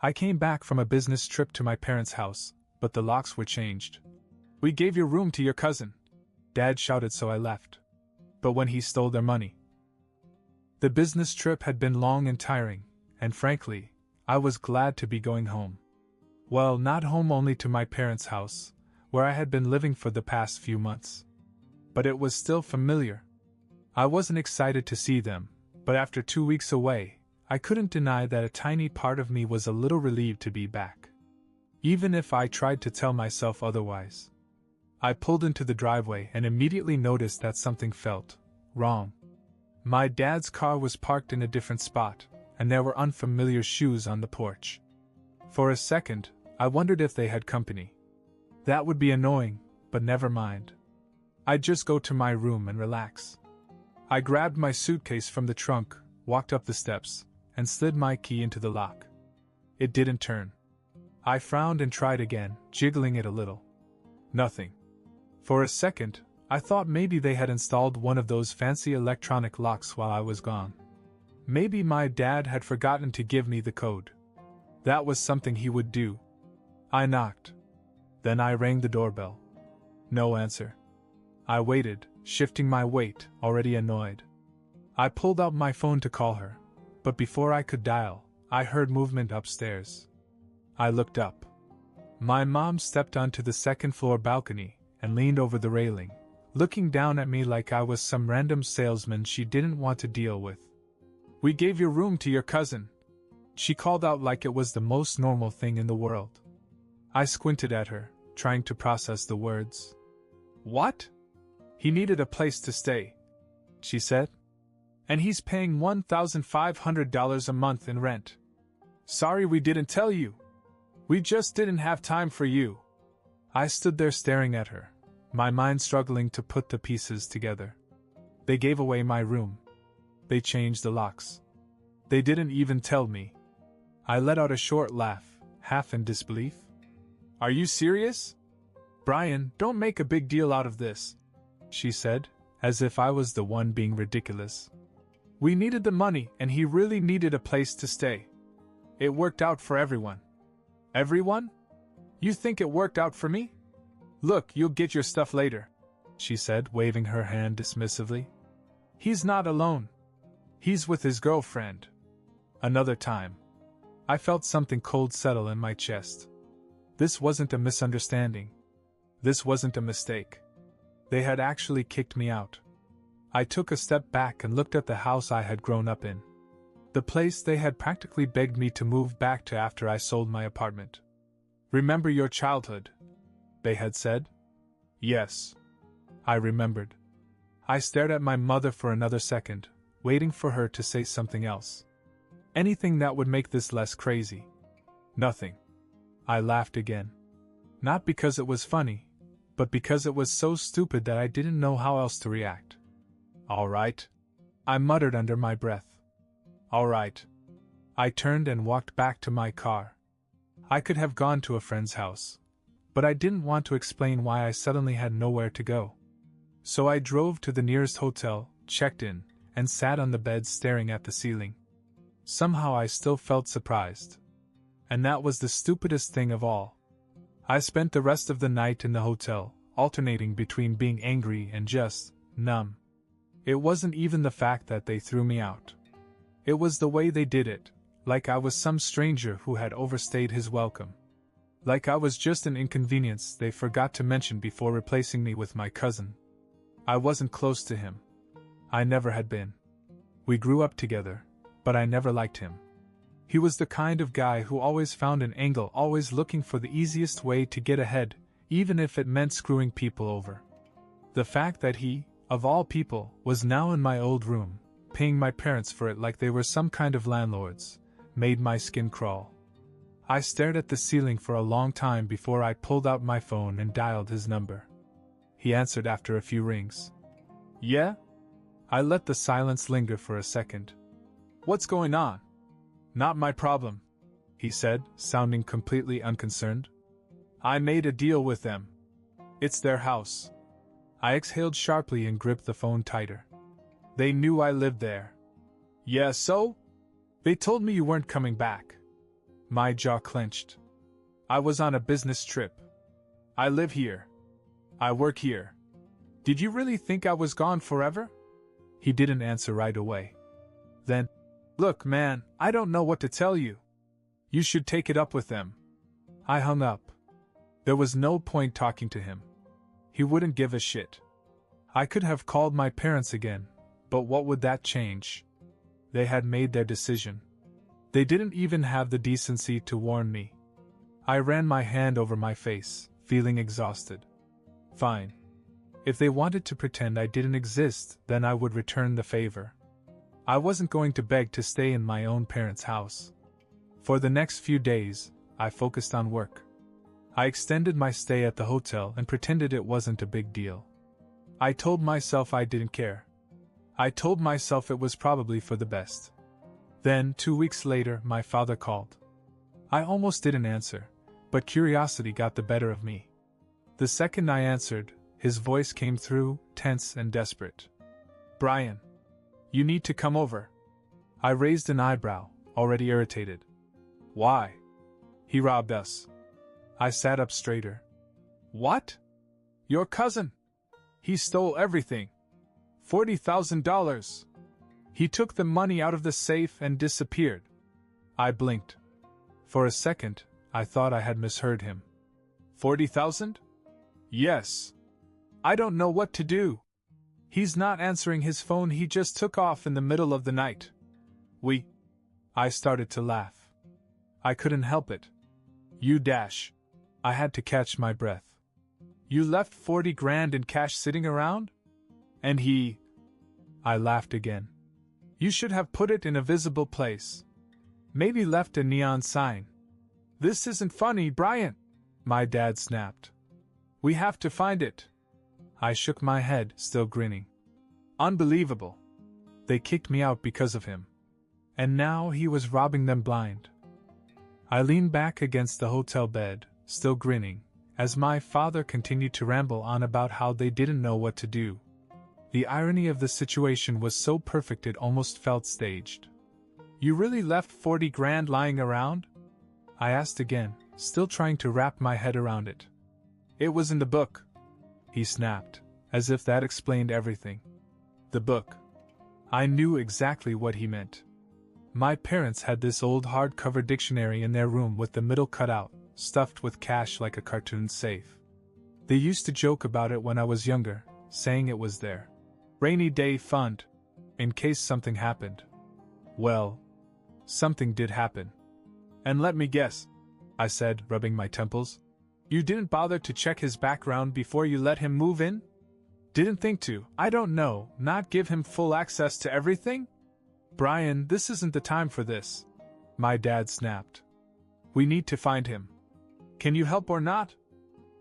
I came back from a business trip to my parents' house, but the locks were changed. We gave your room to your cousin, Dad shouted, so I left. But when he stole their money. The business trip had been long and tiring, and frankly, I was glad to be going home. Well, not home only to my parents' house, where I had been living for the past few months. But it was still familiar. I wasn't excited to see them, but after 2 weeks away, I couldn't deny that a tiny part of me was a little relieved to be back. Even if I tried to tell myself otherwise. I pulled into the driveway and immediately noticed that something felt wrong. My dad's car was parked in a different spot, and there were unfamiliar shoes on the porch. For a second, I wondered if they had company. That would be annoying, but never mind. I'd just go to my room and relax. I grabbed my suitcase from the trunk, walked up the steps, and slid my key into the lock. It didn't turn. I frowned and tried again, jiggling it a little. Nothing. For a second, I thought maybe they had installed one of those fancy electronic locks while I was gone. Maybe my dad had forgotten to give me the code. That was something he would do. I knocked. Then I rang the doorbell. No answer. I waited, shifting my weight, already annoyed. I pulled out my phone to call her, but before I could dial, I heard movement upstairs. I looked up. My mom stepped onto the second-floor balcony and leaned over the railing, looking down at me like I was some random salesman she didn't want to deal with. "We gave your room to your cousin," she called out like it was the most normal thing in the world. I squinted at her, trying to process the words. "What?" "He needed a place to stay," she said. "And he's paying $1,500 a month in rent. Sorry we didn't tell you. We just didn't have time for you." I stood there staring at her, my mind struggling to put the pieces together. They gave away my room. They changed the locks. They didn't even tell me. I let out a short laugh, half in disbelief. "Are you serious? Brian, don't make a big deal out of this," she said, as if I was the one being ridiculous. "We needed the money and he really needed a place to stay. It worked out for everyone." "Everyone? You think it worked out for me? Look, you'll get your stuff later," she said, waving her hand dismissively. "He's not alone. He's with his girlfriend." Another time. I felt something cold settle in my chest. This wasn't a misunderstanding. This wasn't a mistake. They had actually kicked me out. I took a step back and looked at the house I had grown up in. The place they had practically begged me to move back to after I sold my apartment. "Remember your childhood?" they had said. Yes. I remembered. I stared at my mother for another second, waiting for her to say something else. Anything that would make this less crazy. Nothing. I laughed again. Not because it was funny, but because it was so stupid that I didn't know how else to react. "All right," I muttered under my breath. "All right." I turned and walked back to my car. I could have gone to a friend's house, but I didn't want to explain why I suddenly had nowhere to go. So I drove to the nearest hotel, checked in, and sat on the bed staring at the ceiling. Somehow I still felt surprised. And that was the stupidest thing of all. I spent the rest of the night in the hotel, alternating between being angry and just numb. It wasn't even the fact that they threw me out. It was the way they did it, like I was some stranger who had overstayed his welcome. Like I was just an inconvenience they forgot to mention before replacing me with my cousin. I wasn't close to him. I never had been. We grew up together, but I never liked him. He was the kind of guy who always found an angle, always looking for the easiest way to get ahead, even if it meant screwing people over. The fact that he, of all people, was now in my old room, paying my parents for it like they were some kind of landlords, made my skin crawl. I stared at the ceiling for a long time before I pulled out my phone and dialed his number. He answered after a few rings. "Yeah?" I let the silence linger for a second. "What's going on?" "Not my problem," he said, sounding completely unconcerned. "I made a deal with them. It's their house." I exhaled sharply and gripped the phone tighter. "They knew I lived there." "Yeah, so? They told me you weren't coming back." My jaw clenched. I was on a business trip. I live here. I work here. Did you really think I was gone forever? He didn't answer right away. Then, look, man, I don't know what to tell you. You should take it up with them. I hung up. There was no point talking to him. He wouldn't give a shit. I could have called my parents again, but what would that change? They had made their decision. They didn't even have the decency to warn me. I ran my hand over my face, feeling exhausted. Fine. If they wanted to pretend I didn't exist, then I would return the favor. I wasn't going to beg to stay in my own parents' house. For the next few days, I focused on work. I extended my stay at the hotel and pretended it wasn't a big deal. I told myself I didn't care. I told myself it was probably for the best. Then, 2 weeks later, my father called. I almost didn't answer, but curiosity got the better of me. The second I answered, his voice came through, tense and desperate. Brian, you need to come over. I raised an eyebrow, already irritated. Why? He robbed us. I sat up straighter. What? Your cousin? He stole everything. $40,000. He took the money out of the safe and disappeared. I blinked. For a second, I thought I had misheard him. 40,000? Yes. I don't know what to do. He's not answering his phone, he just took off in the middle of the night. I started to laugh. I couldn't help it. I had to catch my breath. You left 40 grand in cash sitting around? And I laughed again. You should have put it in a visible place. Maybe left a neon sign. This isn't funny, Brian, my dad snapped. We have to find it. I shook my head, still grinning. Unbelievable. They kicked me out because of him. And now he was robbing them blind. I leaned back against the hotel bed, still grinning, as my father continued to ramble on about how they didn't know what to do. The irony of the situation was so perfect it almost felt staged. You really left 40 grand lying around? I asked again, still trying to wrap my head around it. It was in the book, he snapped, as if that explained everything. The book. I knew exactly what he meant. My parents had this old hardcover dictionary in their room with the middle cut out, stuffed with cash like a cartoon safe. They used to joke about it when I was younger, saying it was their rainy day fund, in case something happened. Well, something did happen. And let me guess, I said, rubbing my temples. You didn't bother to check his background before you let him move in? Didn't think to, I don't know, not give him full access to everything? Brian, this isn't the time for this, my dad snapped. We need to find him. Can you help or not?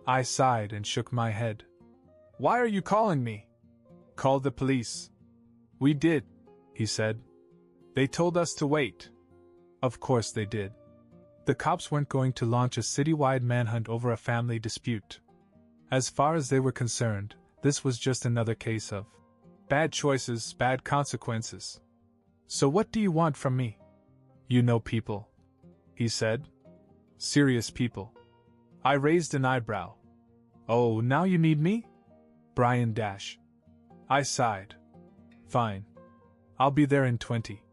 I sighed and shook my head. Why are you calling me? Call the police. We did, he said. They told us to wait. Of course they did. The cops weren't going to launch a citywide manhunt over a family dispute. As far as they were concerned, this was just another case of bad choices, bad consequences. So what do you want from me? You know people, he said. Serious people. I raised an eyebrow. Oh, now you need me? Brian Dash. I sighed. Fine. I'll be there in 20.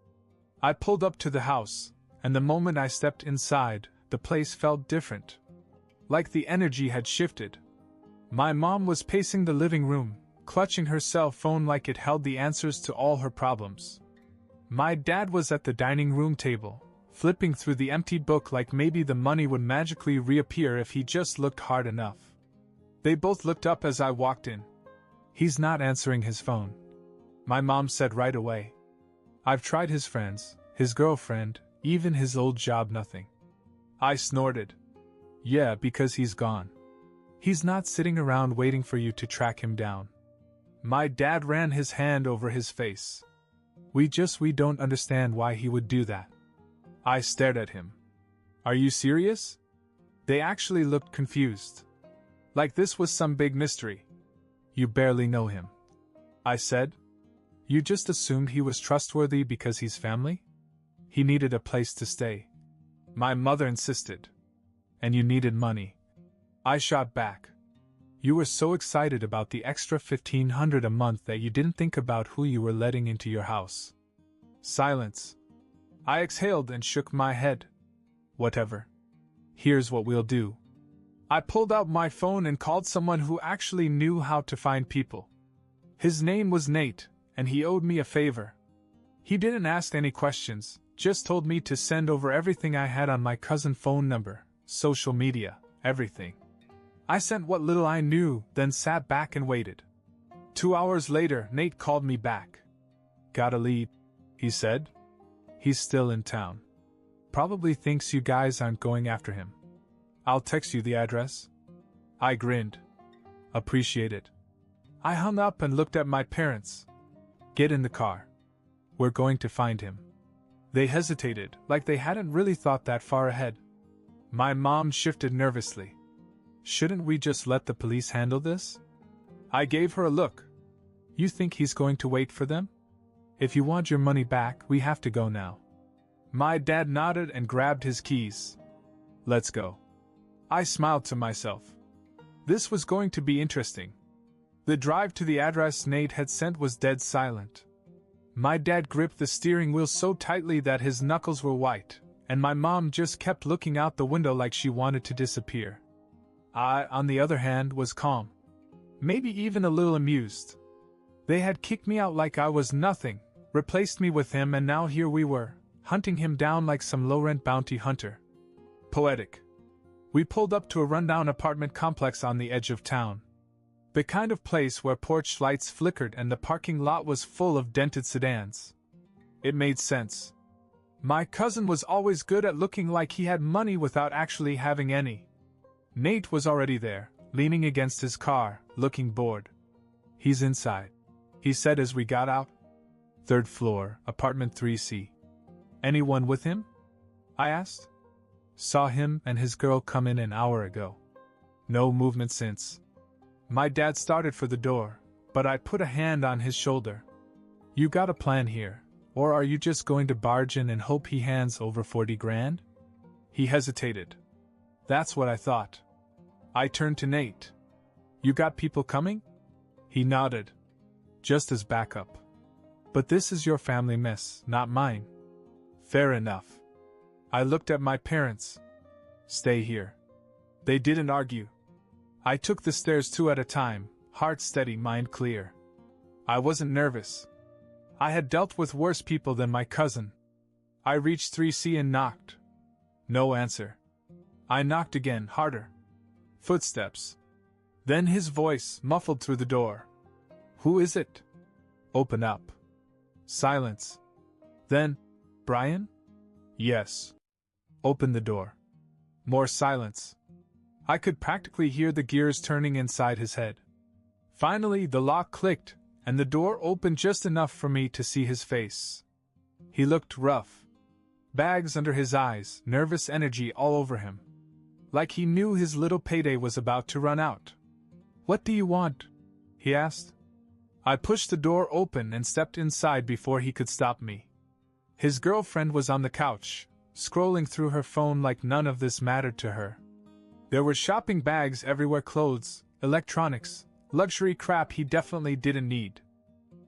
I pulled up to the house, and the moment I stepped inside, the place felt different. Like the energy had shifted. My mom was pacing the living room, clutching her cell phone like it held the answers to all her problems. My dad was at the dining room table, flipping through the empty book like maybe the money would magically reappear if he just looked hard enough. They both looked up as I walked in. He's not answering his phone, my mom said right away. I've tried his friends, his girlfriend, even his old job, nothing. I snorted. Yeah, because he's gone. He's not sitting around waiting for you to track him down. My dad ran his hand over his face. We don't understand why he would do that. I stared at him. Are you serious? They actually looked confused. Like this was some big mystery. You barely know him, I said. You just assumed he was trustworthy because he's family? He needed a place to stay. My mother insisted. And you needed money. I shot back. You were so excited about the extra $1,500 a month that you didn't think about who you were letting into your house. Silence. I exhaled and shook my head. Whatever. Here's what we'll do. I pulled out my phone and called someone who actually knew how to find people. His name was Nate, and he owed me a favor. He didn't ask any questions, just told me to send over everything I had on my cousin's phone number, social media, everything. I sent what little I knew, then sat back and waited. 2 hours later, Nate called me back. Got a lead, he said. He's still in town. Probably thinks you guys aren't going after him. I'll text you the address. I grinned. Appreciate it. I hung up and looked at my parents. Get in the car. We're going to find him. They hesitated, like they hadn't really thought that far ahead. My mom shifted nervously. Shouldn't we just let the police handle this? I gave her a look. You think he's going to wait for them? If you want your money back, we have to go now. My dad nodded and grabbed his keys. Let's go. I smiled to myself. This was going to be interesting. The drive to the address Nate had sent was dead silent. My dad gripped the steering wheel so tightly that his knuckles were white, and my mom just kept looking out the window like she wanted to disappear. I, on the other hand, was calm. Maybe even a little amused. They had kicked me out like I was nothing, replaced me with him, and now here we were, hunting him down like some low-rent bounty hunter. Poetic. We pulled up to a rundown apartment complex on the edge of town. The kind of place where porch lights flickered and the parking lot was full of dented sedans. It made sense. My cousin was always good at looking like he had money without actually having any. Nate was already there, leaning against his car, looking bored. He's inside, he said as we got out. 3rd floor, apartment 3C. Anyone with him? I asked. Saw him and his girl come in an hour ago. No movement since. My dad started for the door, but I put a hand on his shoulder. You got a plan here, or are you just going to barge in and hope he hands over 40 grand? He hesitated. That's what I thought. I turned to Nate. You got people coming? He nodded. Just as backup. But this is your family mess, not mine. Fair enough. I looked at my parents. Stay here. They didn't argue. I took the stairs 2 at a time, heart steady, mind clear. I wasn't nervous. I had dealt with worse people than my cousin. I reached 3C and knocked. No answer. I knocked again, harder. Footsteps. Then his voice, muffled through the door. Who is it? Open up. Silence. Then, Brian? Yes. Open the door. More silence. I could practically hear the gears turning inside his head. Finally, the lock clicked, and the door opened just enough for me to see his face. He looked rough. Bags under his eyes, nervous energy all over him. Like he knew his little payday was about to run out. What do you want? He asked. I pushed the door open and stepped inside before he could stop me. His girlfriend was on the couch, scrolling through her phone like none of this mattered to her. There were shopping bags everywhere, clothes, electronics, luxury crap he definitely didn't need.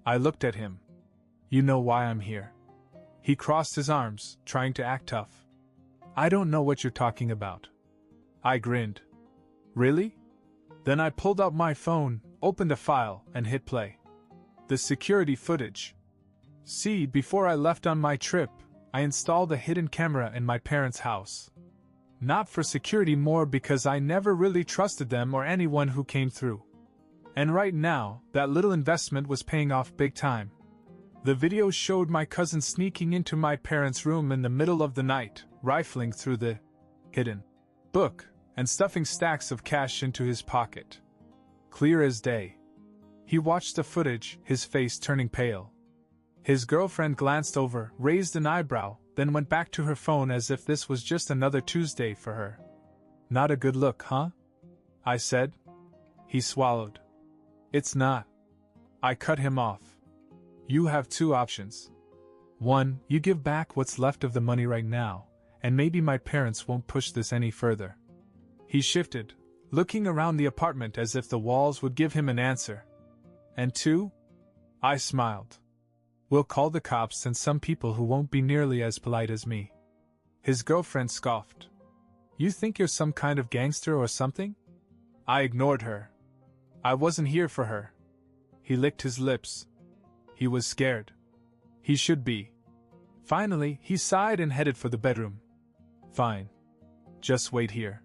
I looked at him. You know why I'm here. He crossed his arms, trying to act tough. I don't know what you're talking about. I grinned. Really? Then I pulled out my phone, opened a file, and hit play. The security footage. See, before I left on my trip, I installed a hidden camera in my parents' house. Not for security, more because I never really trusted them or anyone who came through. And right now, that little investment was paying off big time. The video showed my cousin sneaking into my parents' room in the middle of the night, rifling through the hidden book, and stuffing stacks of cash into his pocket. Clear as day. He watched the footage, his face turning pale. His girlfriend glanced over, raised an eyebrow, then went back to her phone as if this was just another Tuesday for her. Not a good look, huh? I said. He swallowed. It's not. I cut him off. You have 2 options. 1, you give back what's left of the money right now, and maybe my parents won't push this any further. He shifted, looking around the apartment as if the walls would give him an answer. And two? I smiled. We'll call the cops and some people who won't be nearly as polite as me. His girlfriend scoffed. You think you're some kind of gangster or something? I ignored her. I wasn't here for her. He licked his lips. He was scared. He should be. Finally, he sighed and headed for the bedroom. Fine. Just wait here.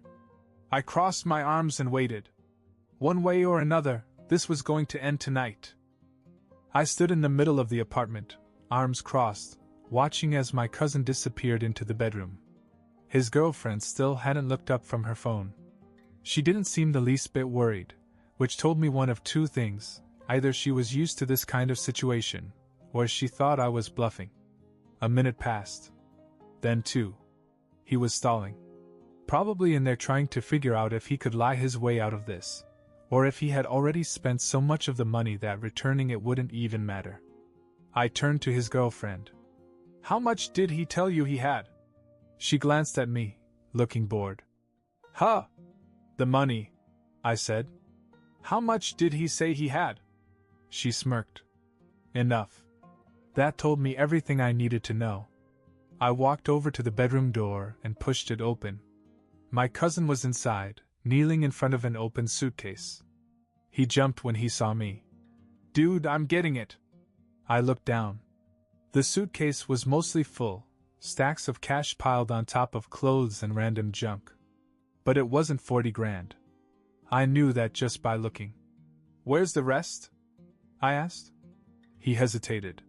I crossed my arms and waited. One way or another, this was going to end tonight. I stood in the middle of the apartment, arms crossed, watching as my cousin disappeared into the bedroom. His girlfriend still hadn't looked up from her phone. She didn't seem the least bit worried, which told me one of two things: either she was used to this kind of situation, or she thought I was bluffing. A minute passed. Then two. He was stalling. Probably in there trying to figure out if he could lie his way out of this, or if he had already spent so much of the money that returning it wouldn't even matter. I turned to his girlfriend. How much did he tell you he had? She glanced at me, looking bored. Huh! The money, I said. How much did he say he had? She smirked. Enough. That told me everything I needed to know. I walked over to the bedroom door and pushed it open. My cousin was inside, kneeling in front of an open suitcase. He jumped when he saw me. Dude, I'm getting it. I looked down. The suitcase was mostly full, stacks of cash piled on top of clothes and random junk. But it wasn't 40 grand. I knew that just by looking. Where's the rest? I asked. He hesitated.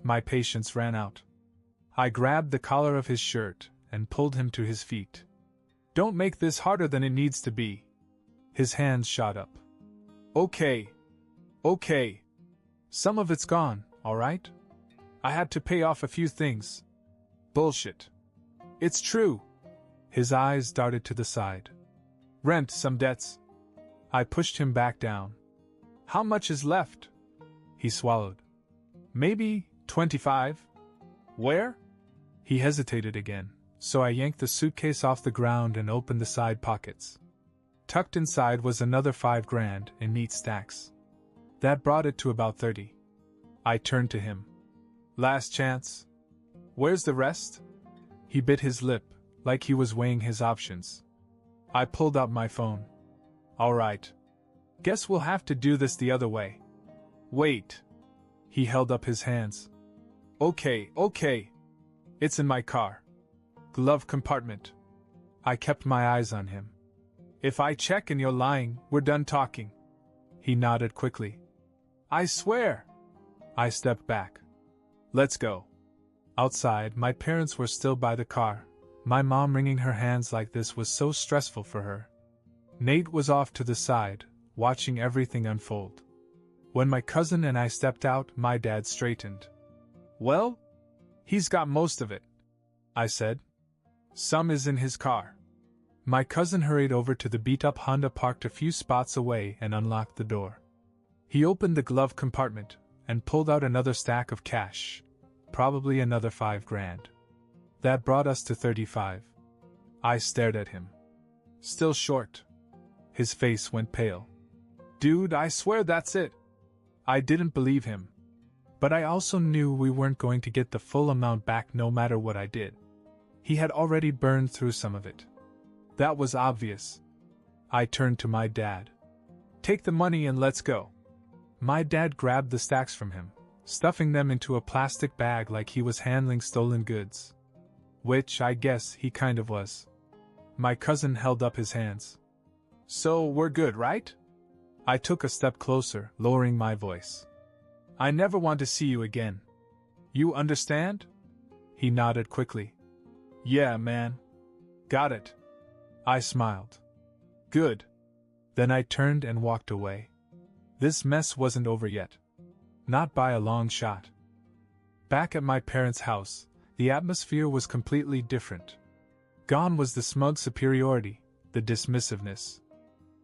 My patience ran out. I grabbed the collar of his shirt and pulled him to his feet. Don't make this harder than it needs to be. His hands shot up. Okay. Some of it's gone, alright? I had to pay off a few things. Bullshit. It's true. His eyes darted to the side. Rent, some debts. I pushed him back down. How much is left? He swallowed. Maybe 25. Where? He hesitated again, so I yanked the suitcase off the ground and opened the side pockets. Tucked inside was another 5 grand in neat stacks. That brought it to about 30. I turned to him. Last chance. Where's the rest? He bit his lip, like he was weighing his options. I pulled out my phone. Alright. Guess we'll have to do this the other way. Wait. He held up his hands. Okay. It's in my car. Glove compartment. I kept my eyes on him. If I check and you're lying, we're done talking. He nodded quickly. I swear. I stepped back. Let's go. Outside, my parents were still by the car. My mom wringing her hands like this was so stressful for her. Nate was off to the side, watching everything unfold. When my cousin and I stepped out, my dad straightened. Well, he's got most of it, I said. Some is in his car. My cousin hurried over to the beat-up Honda parked a few spots away and unlocked the door. He opened the glove compartment and pulled out another stack of cash, probably another 5 grand. That brought us to 35. I stared at him. Still short. His face went pale. Dude, I swear that's it. I didn't believe him. But I also knew we weren't going to get the full amount back no matter what I did. He had already burned through some of it. That was obvious. I turned to my dad. Take the money and let's go. My dad grabbed the stacks from him, stuffing them into a plastic bag like he was handling stolen goods. Which I guess he kind of was. My cousin held up his hands. So we're good, right? I took a step closer, lowering my voice. I never want to see you again. You understand? He nodded quickly. Yeah, man. Got it. I smiled. Good. Then I turned and walked away. This mess wasn't over yet. Not by a long shot. Back at my parents' house, the atmosphere was completely different. Gone was the smug superiority, the dismissiveness.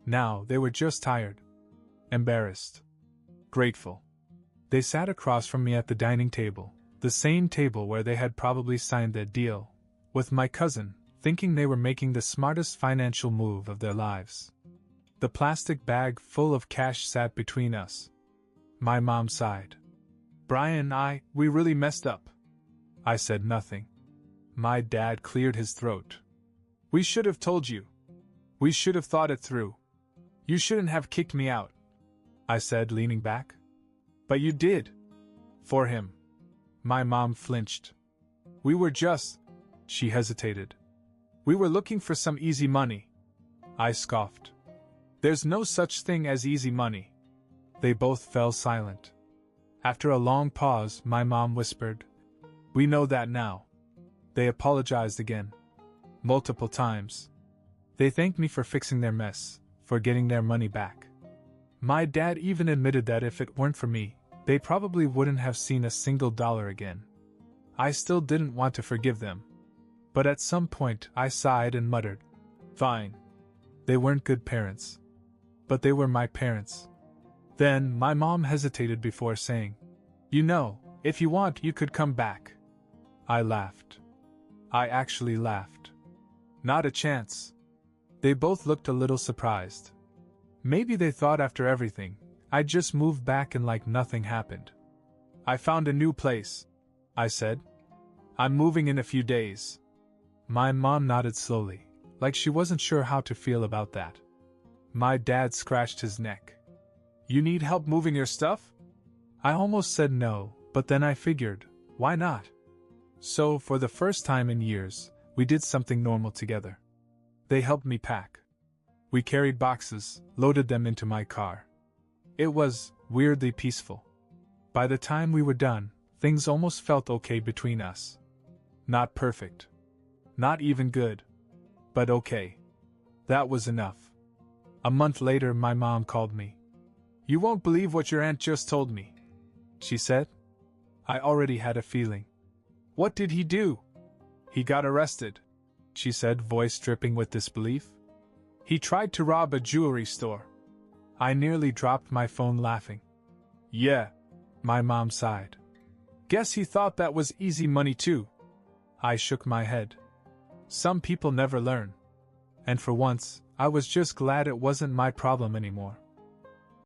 Now they were just tired. Embarrassed. Grateful. They sat across from me at the dining table, the same table where they had probably signed that deal, with my cousin, thinking they were making the smartest financial move of their lives. The plastic bag full of cash sat between us. My mom sighed. Brian, we really messed up. I said nothing. My dad cleared his throat. We should have told you. We should have thought it through. You shouldn't have kicked me out, I said, leaning back. But you did. For him. My mom flinched. We were just... She hesitated. We were looking for some easy money. I scoffed. There's no such thing as easy money. They both fell silent. After a long pause, my mom whispered, We know that now. They apologized again. Multiple times. They thanked me for fixing their mess, for getting their money back. My dad even admitted that if it weren't for me, they probably wouldn't have seen a single dollar again. I still didn't want to forgive them. But at some point I sighed and muttered, Fine. They weren't good parents. But they were my parents. Then my mom hesitated before saying, You know, if you want you could come back. I laughed. I actually laughed. Not a chance. They both looked a little surprised. Maybe they thought after everything, I'd just move back and like nothing happened. I found a new place, I said. I'm moving in a few days. My mom nodded slowly, like she wasn't sure how to feel about that. My dad scratched his neck. You need help moving your stuff? I almost said no, but then I figured, why not? So, for the first time in years, we did something normal together. They helped me pack. We carried boxes, loaded them into my car. It was weirdly peaceful. By the time we were done, things almost felt okay between us. Not perfect. Not even good. But okay. That was enough. A month later, my mom called me. You won't believe what your aunt just told me, she said. I already had a feeling. What did he do? He got arrested, she said, voice dripping with disbelief. He tried to rob a jewelry store. I nearly dropped my phone laughing. Yeah, my mom sighed. Guess he thought that was easy money too. I shook my head. Some people never learn. And for once, I was just glad it wasn't my problem anymore.